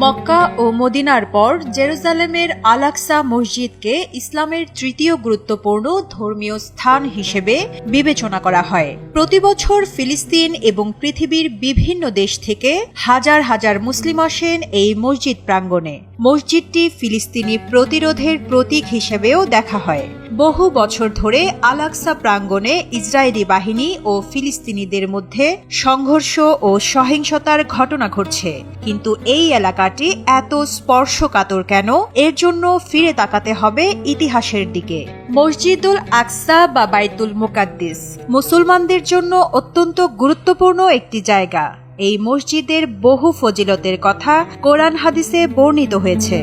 মক্কা ও মদিনার পর জেরুজালেমের আল আকসা মসজিদকে ইসলামের তৃতীয় গুরুত্বপূর্ণ ধর্মীয় স্থান হিসেবে বিবেচনা করা হয়। প্রতিবছর ফিলিস্তিন এবং পৃথিবীর বিভিন্ন দেশ থেকে হাজার হাজার মুসলিম আসেন এই মসজিদ প্রাঙ্গণে। মসজিদটি ফিলিস্তিনি প্রতিরোধের প্রতীক হিসেবেও দেখা হয়। বহু বছর ধরে আল আকসা প্রাঙ্গণে ইসরায়েলি বাহিনী ও ফিলিস্তিনিদের মধ্যে সংঘর্ষ ও সহিংসতার ঘটনা ঘটছে, কিন্তু এই এলাকাটি এত স্পর্শকাতর কেন? এর জন্য ফিরে তাকাতে হবে ইতিহাসের দিকে। মসজিদুল আকসা বা বাইতুল মুকাদ্দিস মুসলমানদের জন্য অত্যন্ত গুরুত্বপূর্ণ একটি জায়গা। এই মসজিদের বহু ফজিলতের কথা কোরআন হাদিসে বর্ণিত হয়েছে।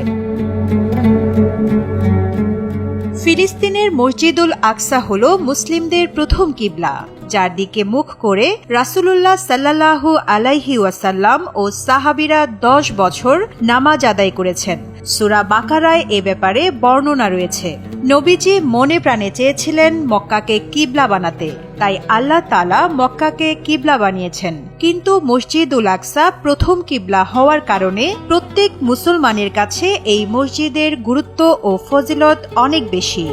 ফিলিস্তিনের মসজিদুল আকসা হল মুসলিমদের প্রথম কিবলা, যার দিকে মুখ করে রাসূলুল্লাহ সাল্লাল্লাহু আলাইহি ওয়াসাল্লাম ও সাহাবীরা 10 বছর নামাজ আদায় করেছেন। সূরা বাকারায় এ ব্যাপারে বর্ণনা রয়েছে। নবীজি মনে প্রাণে চেয়েছিলেন মক্কাকে কিবলা বানাতে, তাই আল্লাহ তাআলা মক্কাকে কিবলা বানিয়েছেন। কিন্তু মসজিদুল আকসা প্রথম কিবলা হওয়ার কারণে প্রত্যেক মুসলমানের কাছে এই মসজিদের গুরুত্ব ও ফজিলত অনেক বেশি।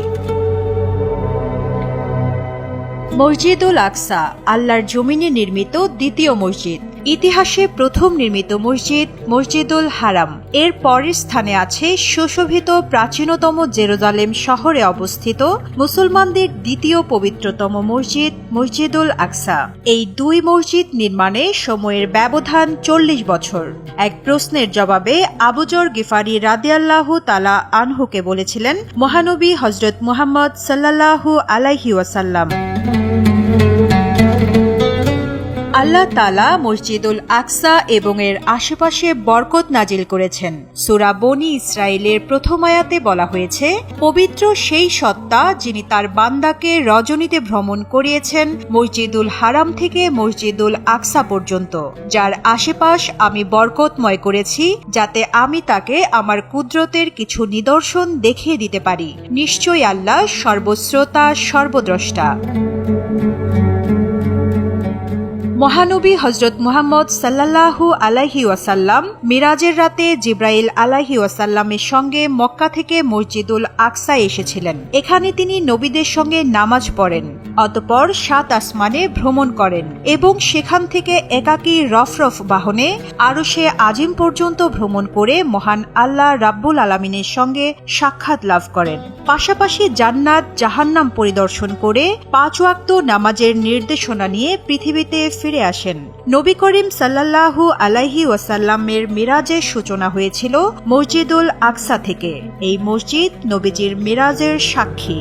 মসজিদুল আকসা আল্লাহর জমিনে নির্মিত দ্বিতীয় মসজিদ। ইতিহাসে প্রথম নির্মিত মসজিদ মসজিদুল হারাম। এর পরের স্থানে আছে সুশোভিত প্রাচীনতম জেরুজালেম শহরে অবস্থিত মুসলমানদের দ্বিতীয় পবিত্রতম মসজিদ মসজিদুল আকসা। এই দুই মসজিদ নির্মাণে সময়ের ব্যবধান 40 বছর। এক প্রশ্নের জবাবে আবু যর গিফারি রাদিয়াল্লাহু তাআলা আনহুকে বলেছিলেন, মহানবী হযরত মুহাম্মদ সাল্লাল্লাহু আলাইহি ওয়াসাল্লাম, আল্লাহ তাআলা মসজিদুল আকসা এবং এর আশেপাশে বরকত নাজিল করেছেন। সূরা বনী ইসরাইলের প্রথম আয়াতে বলা হয়েছে, পবিত্র সেই সত্তা যিনি তার বান্দাকে রজনীতে ভ্রমণ করিয়েছেন মসজিদুল হারাম থেকে মসজিদুল আকসা পর্যন্ত, যার আশেপাশ আমি বরকতময় করেছি, যাতে আমি তাকে আমার কুদরতের কিছু নিদর্শন দেখিয়ে দিতে পারি। নিশ্চয়ই আল্লাহ সর্বশ্রোতা সর্বদ্রষ্টা। মহানবী হযরত মুহাম্মদ সাল্লাল্লাহু আলাইহি ওয়াসাল্লাম মিরাজের রাতে জিব্রাইল আলাইহি ওয়াসাল্লামের সঙ্গে মক্কা থেকে মসজিদুল আকসায় এসেছিলেন। এখানে তিনি নবীদের সঙ্গে নামাজ পড়েন, অতঃপর 7 আসমানে ভ্রমণ করেন এবং সেখান থেকে একাকী রফরফ বাহনে আরশে আজিম পর্যন্ত ভ্রমণ করে মহান আল্লাহ রাব্বুল আলামিনের সঙ্গে সাক্ষাৎ লাভ করেন। পাশাপাশি জান্নাত জাহান্নাম পরিদর্শন করে 5 ওয়াক্ত নামাজের নির্দেশনা নিয়ে পৃথিবীতে ফিরে আসেন। নবী করিম সাল্লাল্লাহু আলাইহি ওয়াসাল্লামের মিরাজের সূচনা হয়েছিল মসজিদুল আকসা থেকে। এই মসজিদ নবীজির মিরাজের সাক্ষী।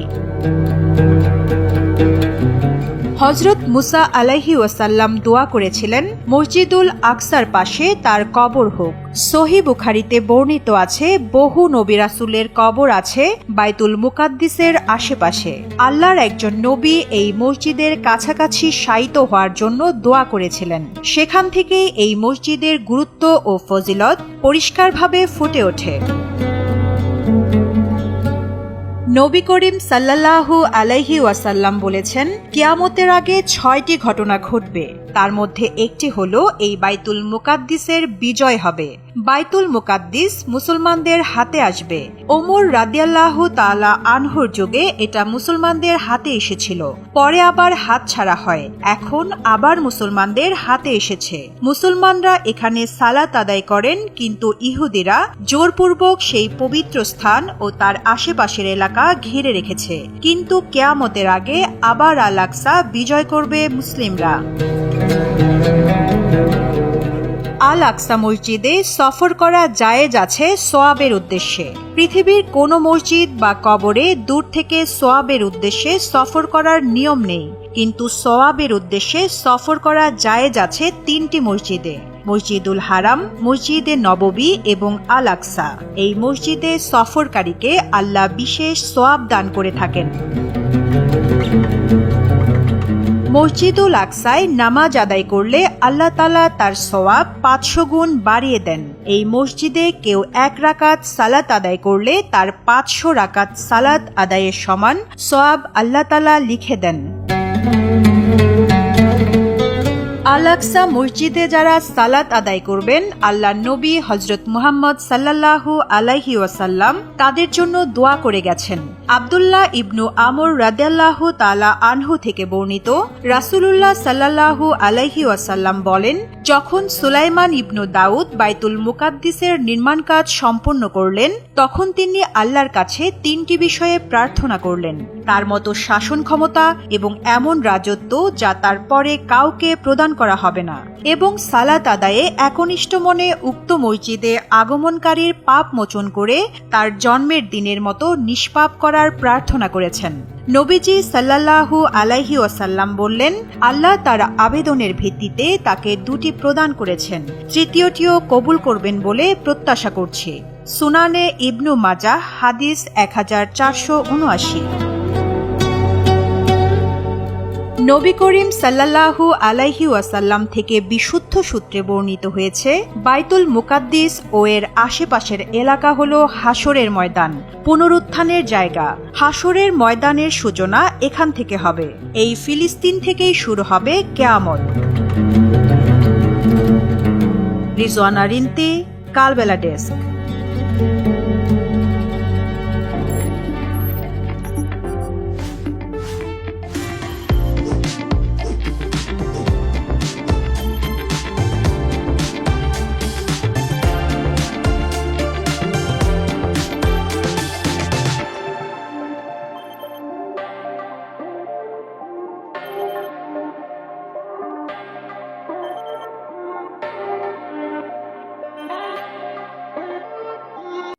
হযরত মুসা আলাইহি ওয়াসাল্লাম দোয়া করেছিলেন, মসজিদুল আকসার পাশে তার কবর হোক। সহিহ বুখারীতে বর্ণিত আছে, বহু নবী রাসূলের কবর আছে বাইতুল মুকাদ্দিসের আশেপাশে। আল্লাহর একজন নবী এই মসজিদের কাছাকাছি শায়িত হওয়ার জন্য দোয়া করেছিলেন। সেখান থেকেই এই মসজিদের গুরুত্ব ও ফজিলত পরিষ্কারভাবে ফুটে ওঠে। নবী করিম সাল্লাল্লাহু আলাইহি ওয়াসাল্লাম বলেছেন, কিয়ামতের আগে 6টি ঘটনা ঘটবে। তার মধ্যে একটি হলো এই বাইতুল মুকাদ্দিসের বিজয় হবে। বাইতুল মুকাদ্দিস মুসলমানদের হাতে আসবে। ওমর রাদিয়াল্লাহু তাআলা আনহুর যুগে এটা মুসলমানদের হাতে এসেছিল, পরে আবার হাত ছাড়া হয়, এখন আবার মুসলমানদের হাতে এসেছে। মুসলমানরা এখানে সালাত আদায় করেন, কিন্তু ইহুদিরা জোরপূর্বক সেই পবিত্র স্থান ও তার আশেপাশের এলাকা ঘিরে রেখেছে। কিন্তু কিয়ামতের আগে আবার আল আকসা বিজয় করবে মুসলিমরা। আল আকসা মসজিদে সফর করা জায়েজ আছে সওয়াবের উদ্দেশ্যে। পৃথিবীর কোনো মসজিদ বা কবরে দূর থেকে সওয়াবের উদ্দেশ্যে সফর করার নিয়ম নেই, কিন্তু সওয়াবের উদ্দেশ্যে সফর করা জায়েজ আছে 3টি মসজিদে: মসজিদুল হারাম, মসজিদে নববী এবং আল আকসা। এই মসজিদে সফরকারীকে আল্লাহ বিশেষ সওয়াব দান করে থাকেন। মসজিদুল আকসায় নামাজ আদায় করলে আল্লাহ তাআলা তার সওয়াব 500 গুণ বাড়িয়ে দেন। এই মসজিদে কেউ 1 রাকাত সালাত আদায় করলে তার 500 রাকাত সালাত আদায়ের সমান সওয়াব আল্লাহ তাআলা লিখে দেন। আল আকসা মসজিদে যারা সালাত আদায় করবেন, আল্লাহর নবী হযরত মুহাম্মদ সাল্লাল্লাহু আলাইহি ওয়াসাল্লাম তাদের জন্য দোয়া করে গেছেন। আব্দুল্লাহ ইবনু আমর রাদিয়াল্লাহু তাআলা আনহু থেকে বর্ণিত, রাসূলুল্লাহ সাল্লাল্লাহু আলাইহি ওয়াসাল্লাম বলেন, যখন সুলাইমান ইবনু দাউদ বাইতুল মুকাদ্দিসের নির্মাণ কাজ সম্পন্ন করলেন, তখন তিনি আল্লাহর কাছে 3টি বিষয়ে প্রার্থনা করলেন: তার মতো শাসন ক্ষমতা এবং এমন রাজত্ব যা তার পরে কাউকে প্রদান করা হবে না, এবং সালাত আদায়ে একনিষ্ঠ মনে উক্ত মসজিদে আগমনকারীর পাপ মোচন করে তার জন্মের দিনের মতো নিষ্পাপ করার প্রার্থনা করেছেন। নবীজি সাল্লাল্লাহু আলাইহি ওয়াসাল্লাম বললেন, আল্লাহ তার আবেদনের ভিত্তিতে তাকে 2টি প্রদান করেছেন, তৃতীয়টিও কবুল করবেন বলে প্রত্যাশা করছি। সুনানে ইবনু মাজাহ, হাদিস 1479। নবী করিম সাল্লাল্লাহু আলাইহি ওয়াসাল্লাম থেকে বিশুদ্ধ সূত্রে বর্ণিত হয়েছে, বাইতুল মুকাদ্দিস ও এর আশেপাশের এলাকা হলো হাসরের ময়দান, পুনরুত্থানের জায়গা। হাসরের ময়দানের সূচনা এখান থেকে হবে। এই ফিলিস্তিন থেকেই শুরু হবে কিয়ামত। রিজওয়ানা রিন্তি, কালবেলা ডেস্ক।